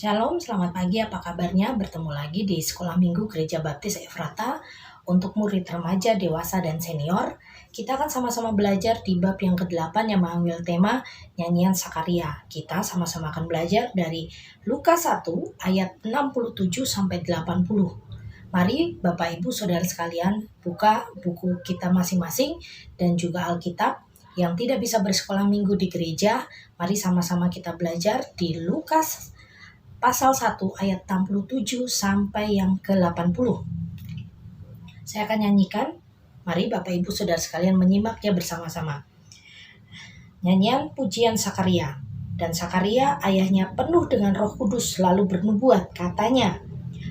Shalom, selamat pagi. Apa kabarnya? Bertemu lagi di Sekolah Minggu Gereja Baptis Efrata untuk murid remaja, dewasa, dan senior. Kita akan sama-sama belajar di bab yang ke-8 yang mengambil tema nyanyian Sakaria. Kita sama-sama akan belajar dari Lukas 1 ayat 67-80. Mari Bapak Ibu Saudara sekalian buka buku kita masing-masing dan juga Alkitab. Yang tidak bisa bersekolah minggu di gereja, mari sama-sama kita belajar di Lukas pasal 1 ayat 67 sampai yang ke-80. Saya akan nyanyikan. Mari Bapak Ibu Saudara sekalian menyimaknya bersama-sama. Nyanyian pujian Sakaria. Dan Sakaria ayahnya penuh dengan Roh Kudus lalu bernubuat, katanya,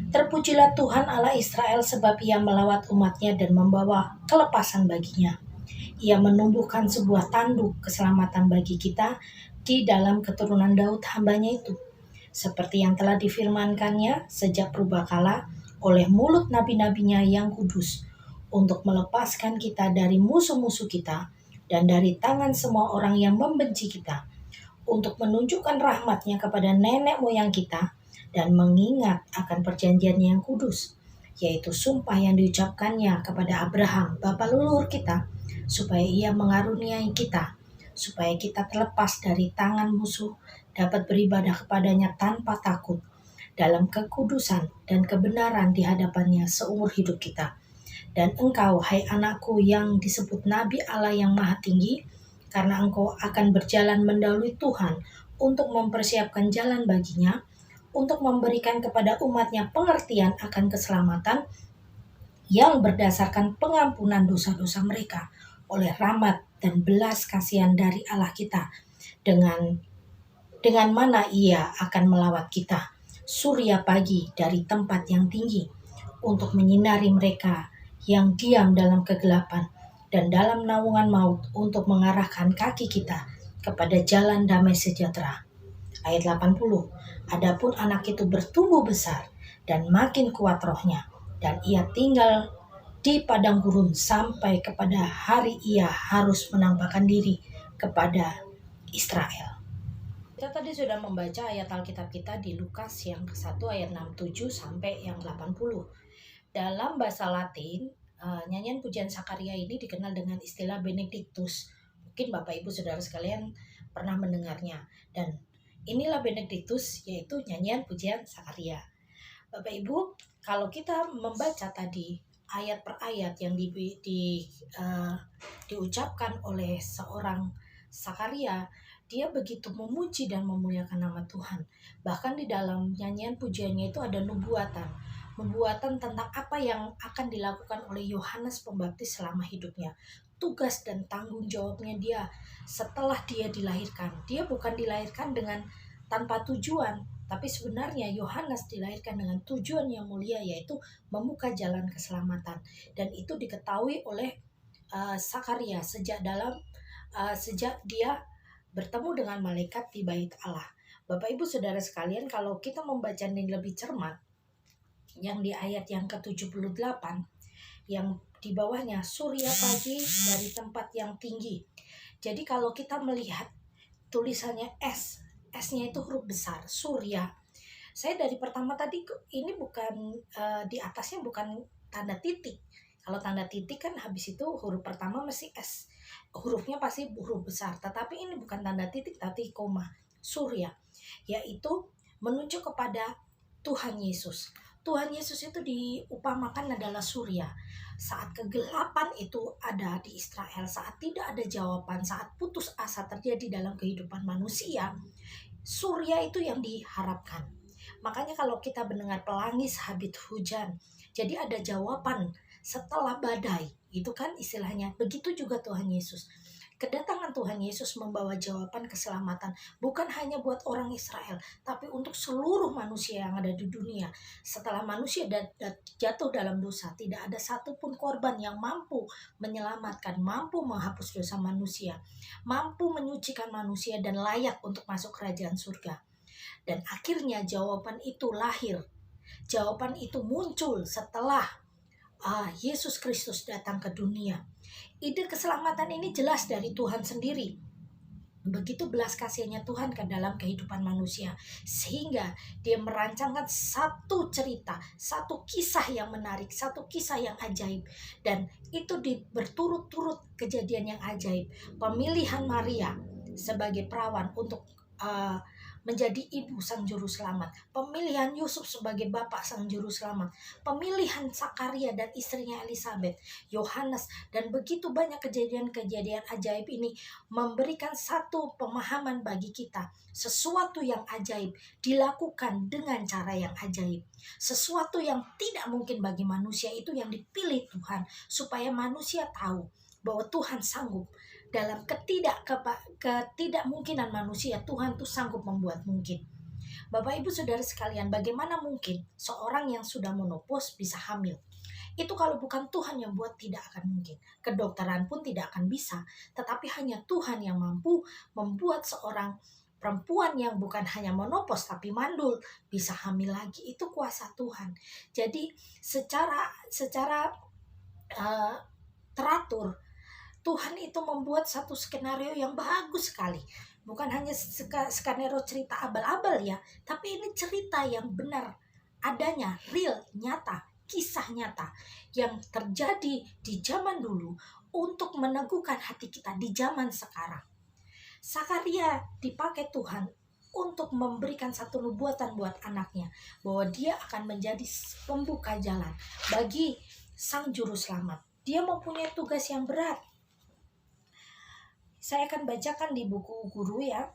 Terpujilah Tuhan Allah Israel sebab ia melawat umatnya dan membawa kelepasan baginya. Ia menumbuhkan sebuah tanduk keselamatan bagi kita di dalam keturunan Daud hambanya itu. Seperti yang telah difirmankannya sejak purbakala oleh mulut nabi-nabinya yang kudus, untuk melepaskan kita dari musuh-musuh kita dan dari tangan semua orang yang membenci kita, untuk menunjukkan rahmatnya kepada nenek moyang kita dan mengingat akan perjanjiannya yang kudus, yaitu sumpah yang diucapkannya kepada Abraham, bapa leluhur kita, supaya ia mengaruniai kita, supaya kita terlepas dari tangan musuh, dapat beribadah kepadanya tanpa takut, dalam kekudusan dan kebenaran di hadapannya seumur hidup kita. Dan engkau, hai anakku yang disebut Nabi Allah yang Maha Tinggi, karena engkau akan berjalan mendahului Tuhan untuk mempersiapkan jalan baginya, untuk memberikan kepada umatnya pengertian akan keselamatan yang berdasarkan pengampunan dosa-dosa mereka oleh rahmat dan belas kasihan dari Allah kita, dengan mana ia akan melawat kita, surya pagi dari tempat yang tinggi, untuk menyinari mereka yang diam dalam kegelapan dan dalam naungan maut, untuk mengarahkan kaki kita kepada jalan damai sejahtera. Ayat 80. Adapun anak itu bertumbuh besar dan makin kuat rohnya, dan ia tinggal di padang gurun sampai kepada hari ia harus menampakkan diri kepada Israel. Kita tadi sudah membaca ayat Alkitab kita di Lukas yang ke-1 ayat 67 sampai yang 80. Dalam bahasa Latin, nyanyian pujian Sakaria ini dikenal dengan istilah Benedictus. Mungkin Bapak Ibu Saudara sekalian pernah mendengarnya. Dan inilah Benedictus, yaitu nyanyian pujian Sakaria. Bapak Ibu, kalau kita membaca tadi ayat per ayat yang diucapkan oleh seorang Sakaria, dia begitu memuji dan memuliakan nama Tuhan. Bahkan di dalam nyanyian pujiannya itu ada nubuatan tentang apa yang akan dilakukan oleh Yohanes Pembaptis selama hidupnya. Tugas dan tanggung jawabnya dia setelah dia dilahirkan. Dia bukan dilahirkan dengan tanpa tujuan, tapi sebenarnya Yohanes dilahirkan dengan tujuan yang mulia, yaitu membuka jalan keselamatan. Dan itu diketahui oleh Sakaria sejak dia bertemu dengan malaikat di bait Allah. Bapak Ibu Saudara sekalian, kalau kita membaca ini lebih cermat, yang di ayat yang ke-78, yang di bawahnya surya pagi dari tempat yang tinggi. Jadi kalau kita melihat tulisannya S-nya itu huruf besar, surya. Saya dari pertama tadi ini bukan di atasnya bukan tanda titik. Kalau tanda titik kan habis itu huruf pertama mesti S. Hurufnya pasti huruf besar, tetapi ini bukan tanda titik tapi koma. Surya, yaitu menunjuk kepada Tuhan Yesus. Tuhan Yesus itu diupamakan adalah surya. Saat kegelapan itu ada di Israel, saat tidak ada jawaban, saat putus asa terjadi dalam kehidupan manusia, surya itu yang diharapkan. Makanya kalau kita mendengar pelangi sabit hujan, jadi ada jawaban setelah badai. Itu kan istilahnya. Begitu juga Tuhan Yesus. Kedatangan Tuhan Yesus membawa jawaban keselamatan bukan hanya buat orang Israel, tapi untuk seluruh manusia yang ada di dunia. Setelah manusia jatuh dalam dosa, tidak ada satupun korban yang mampu menyelamatkan, mampu menghapus dosa manusia, mampu menyucikan manusia dan layak untuk masuk kerajaan surga. Dan akhirnya jawaban itu lahir. Jawaban itu muncul setelah Yesus Kristus datang ke dunia. Ide keselamatan ini jelas dari Tuhan sendiri. Begitu belas kasihnya Tuhan ke dalam kehidupan manusia, sehingga dia merancangkan satu cerita, satu kisah yang menarik, satu kisah yang ajaib. Dan itu berturut-turut kejadian yang ajaib. Pemilihan Maria sebagai perawan untuk menjadi ibu sang juru selamat, pemilihan Yusuf sebagai bapak sang juru selamat, pemilihan Sakaria dan istrinya Elizabeth, Yohanes, dan begitu banyak kejadian-kejadian ajaib ini memberikan satu pemahaman bagi kita. Sesuatu yang ajaib dilakukan dengan cara yang ajaib. Sesuatu yang tidak mungkin bagi manusia itu yang dipilih Tuhan, supaya manusia tahu bahwa Tuhan sanggup. Dalam ketidakmungkinan manusia, Tuhan tuh sanggup membuat mungkin. Bapak Ibu Saudara sekalian, bagaimana mungkin seorang yang sudah menopause bisa hamil? Itu kalau bukan Tuhan yang buat tidak akan mungkin. Kedokteran pun tidak akan bisa, tetapi hanya Tuhan yang mampu membuat seorang perempuan yang bukan hanya menopause tapi mandul bisa hamil lagi. Itu kuasa Tuhan. Jadi secara uh, teratur Tuhan itu membuat satu skenario yang bagus sekali. Bukan hanya skenario cerita abal-abal ya, tapi ini cerita yang benar adanya, real, nyata, kisah nyata yang terjadi di zaman dulu untuk meneguhkan hati kita di zaman sekarang. Sakaria dipakai Tuhan untuk memberikan satu nubuatan buat anaknya bahwa dia akan menjadi pembuka jalan bagi sang juru selamat. Dia mempunyai tugas yang berat. Saya akan bacakan di buku guru ya.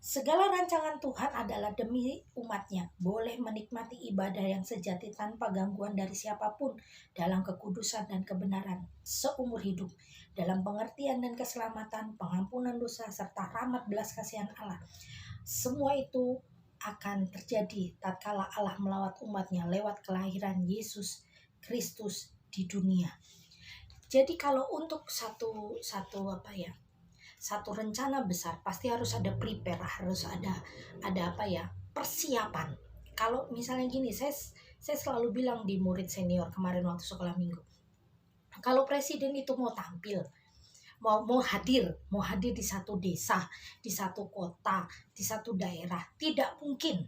Segala rancangan Tuhan adalah demi umatnya, boleh menikmati ibadah yang sejati tanpa gangguan dari siapapun dalam kekudusan dan kebenaran seumur hidup, dalam pengertian dan keselamatan, pengampunan dosa, serta rahmat belas kasihan Allah. Semua itu akan terjadi tatkala Allah melawat umatnya lewat kelahiran Yesus Kristus di dunia. Jadi kalau untuk satu rencana besar pasti harus ada prepare, harus ada persiapan. Kalau misalnya gini, saya selalu bilang di murid senior kemarin waktu sekolah minggu, kalau presiden itu mau tampil, mau hadir di satu desa, di satu kota, di satu daerah, tidak mungkin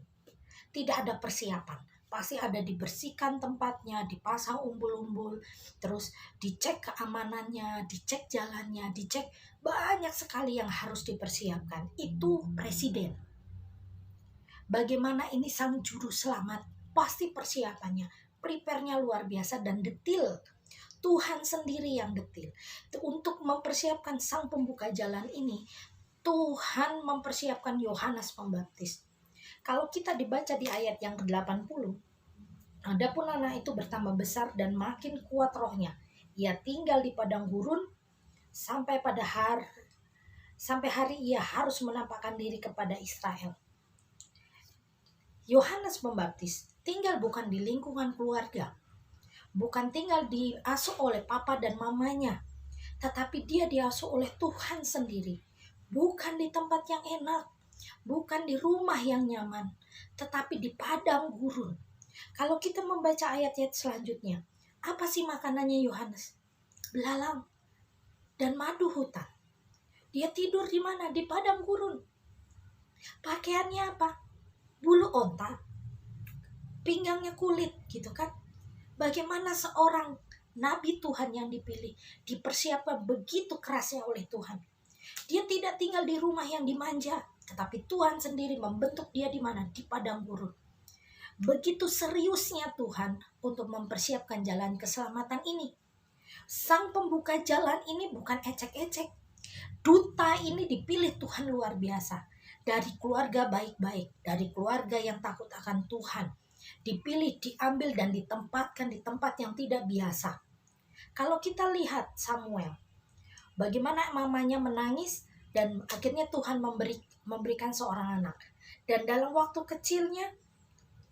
tidak ada persiapan. Pasti ada dibersihkan tempatnya, dipasang umbul-umbul, terus dicek keamanannya, dicek jalannya, dicek banyak sekali yang harus dipersiapkan. Itu presiden. Bagaimana ini sang juru selamat? Pasti persiapannya, prepare-nya luar biasa dan detil. Tuhan sendiri yang detil. Untuk mempersiapkan sang pembuka jalan ini, Tuhan mempersiapkan Yohanes Pembaptis. Kalau kita dibaca di ayat yang ke-80, adapun anak itu bertambah besar dan makin kuat rohnya. Ia tinggal di padang gurun sampai hari ia harus menampakkan diri kepada Israel. Yohanes Pembaptis tinggal bukan di lingkungan keluarga, bukan tinggal diasuh oleh papa dan mamanya, tetapi dia diasuh oleh Tuhan sendiri. Bukan di tempat yang enak, bukan di rumah yang nyaman, tetapi di padang gurun. Kalau kita membaca ayat-ayat selanjutnya, apa sih makanannya Yohanes? Belalang dan madu hutan. Dia tidur di mana? Di padang gurun. Pakaiannya apa? Bulu onta, pinggangnya kulit, gitu kan? Bagaimana seorang nabi Tuhan yang dipilih dipersiapkan begitu kerasnya oleh Tuhan. Dia tidak tinggal di rumah yang dimanja, tetapi Tuhan sendiri membentuk dia di mana? Di padang gurun. Begitu seriusnya Tuhan untuk mempersiapkan jalan keselamatan ini. Sang pembuka jalan ini bukan ecek-ecek. Duta ini dipilih Tuhan luar biasa. Dari keluarga baik-baik, dari keluarga yang takut akan Tuhan. Dipilih, diambil dan ditempatkan di tempat yang tidak biasa. Kalau kita lihat Samuel, bagaimana mamanya menangis dan akhirnya Tuhan memberikan seorang anak. Dan dalam waktu kecilnya,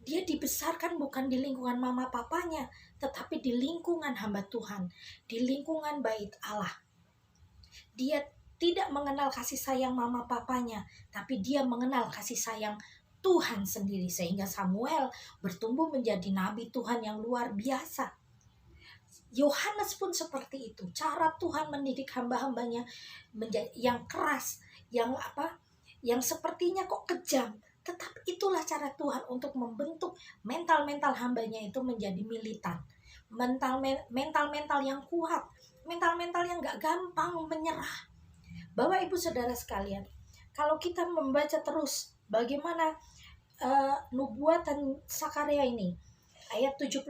dia dibesarkan bukan di lingkungan mama papanya, tetapi di lingkungan hamba Tuhan, di lingkungan bait Allah. Dia tidak mengenal kasih sayang mama papanya, tapi dia mengenal kasih sayang Tuhan sendiri. Sehingga Samuel bertumbuh menjadi nabi Tuhan yang luar biasa. Yohanes pun seperti itu. Cara Tuhan mendidik hamba-hambanya yang keras, yang sepertinya kok kejam. Tetapi itulah cara Tuhan untuk membentuk mental-mental hambanya itu menjadi militan. Mental-mental yang kuat. Mental-mental yang gak gampang menyerah. Bapak Ibu Saudara sekalian, kalau kita membaca terus bagaimana nubuatan Sakaria ini, ayat 76,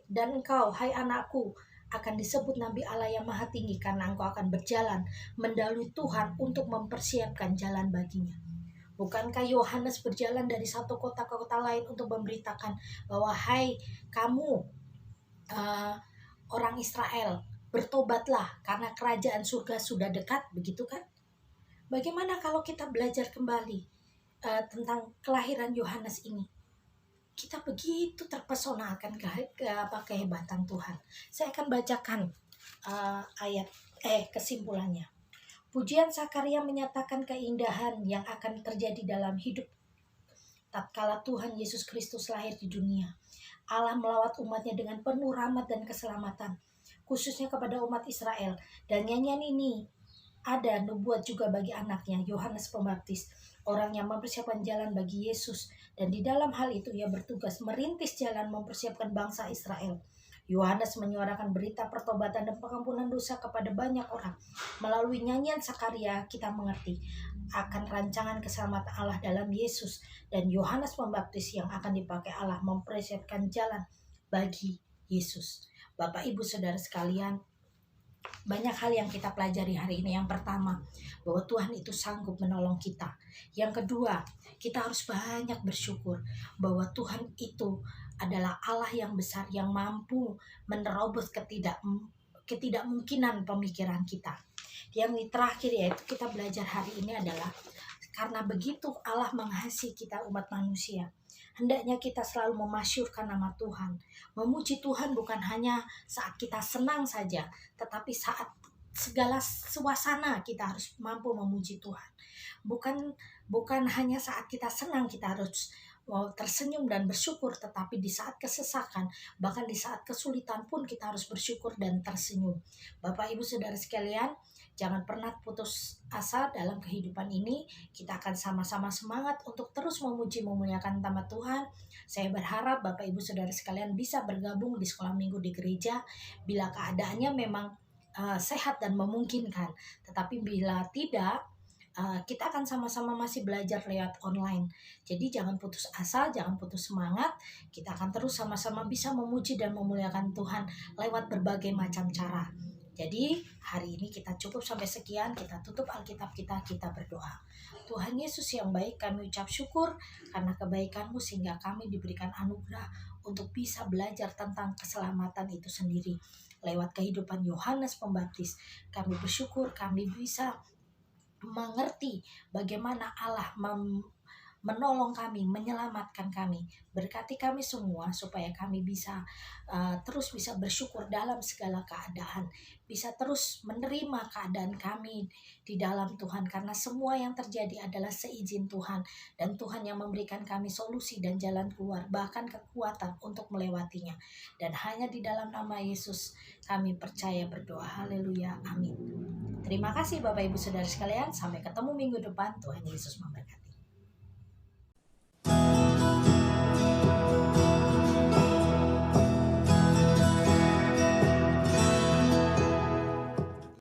dan engkau, hai anakku, akan disebut Nabi Allah yang Maha Tinggi karena engkau akan berjalan mendahului Tuhan untuk mempersiapkan jalan baginya. Bukankah Yohanes berjalan dari satu kota ke kota lain untuk memberitakan bahwa hai kamu orang Israel, bertobatlah karena kerajaan surga sudah dekat, begitu kan? Bagaimana kalau kita belajar kembali tentang kelahiran Yohanes ini, kita begitu terpesona akan kehebatan Tuhan. Saya akan bacakan kesimpulannya. Pujian Zakaria menyatakan keindahan yang akan terjadi dalam hidup tatkala Tuhan Yesus Kristus lahir di dunia. Allah melawat umatnya dengan penuh rahmat dan keselamatan, khususnya kepada umat Israel. Dan nyanyian ini ada nubuat juga bagi anaknya, Yohanes Pembaptis, orang yang mempersiapkan jalan bagi Yesus. Dan di dalam hal itu ia bertugas merintis jalan mempersiapkan bangsa Israel. Yohanes menyuarakan berita pertobatan dan pengampunan dosa kepada banyak orang. Melalui nyanyian Zakaria kita mengerti akan rancangan keselamatan Allah dalam Yesus, dan Yohanes Pembaptis yang akan dipakai Allah mempersiapkan jalan bagi Yesus. Bapak Ibu Saudara sekalian, banyak hal yang kita pelajari hari ini. Yang pertama, bahwa Tuhan itu sanggup menolong kita. Yang kedua, kita harus banyak bersyukur bahwa Tuhan itu adalah Allah yang besar, yang mampu menerobos ketidakmungkinan pemikiran kita. Yang terakhir yaitu kita belajar hari ini adalah karena begitu Allah mengasihi kita umat manusia, hendaknya kita selalu memasyurkan nama Tuhan. Memuji Tuhan bukan hanya saat kita senang saja, tetapi saat segala suasana kita harus mampu memuji Tuhan. Bukan hanya saat kita senang kita harus tersenyum dan bersyukur, tetapi di saat kesesakan, bahkan di saat kesulitan pun kita harus bersyukur dan tersenyum. Bapak Ibu Saudara sekalian, jangan pernah putus asa dalam kehidupan ini. Kita akan sama-sama semangat untuk terus memuji memuliakan nama Tuhan. Saya berharap Bapak Ibu Saudara sekalian bisa bergabung di sekolah minggu di gereja bila keadaannya memang sehat dan memungkinkan. Tetapi bila tidak, kita akan sama-sama masih belajar lewat online. Jadi jangan putus asa, jangan putus semangat. Kita akan terus sama-sama bisa memuji dan memuliakan Tuhan lewat berbagai macam cara. Jadi hari ini kita cukup sampai sekian. Kita tutup Alkitab kita berdoa. Tuhan Yesus yang baik, kami ucap syukur karena kebaikan-Mu sehingga kami diberikan anugerah untuk bisa belajar tentang keselamatan itu sendiri. Lewat kehidupan Yohanes Pembaptis, kami bersyukur kami bisa mengerti bagaimana Allah menolong kami, menyelamatkan kami. Berkati kami semua supaya kami bisa terus bisa bersyukur dalam segala keadaan. Bisa terus menerima keadaan kami di dalam Tuhan. Karena semua yang terjadi adalah seizin Tuhan. Dan Tuhan yang memberikan kami solusi dan jalan keluar. Bahkan kekuatan untuk melewatinya. Dan hanya di dalam nama Yesus kami percaya berdoa. Haleluya. Amin. Terima kasih Bapak Ibu Saudara sekalian. Sampai ketemu minggu depan. Tuhan Yesus memberkati.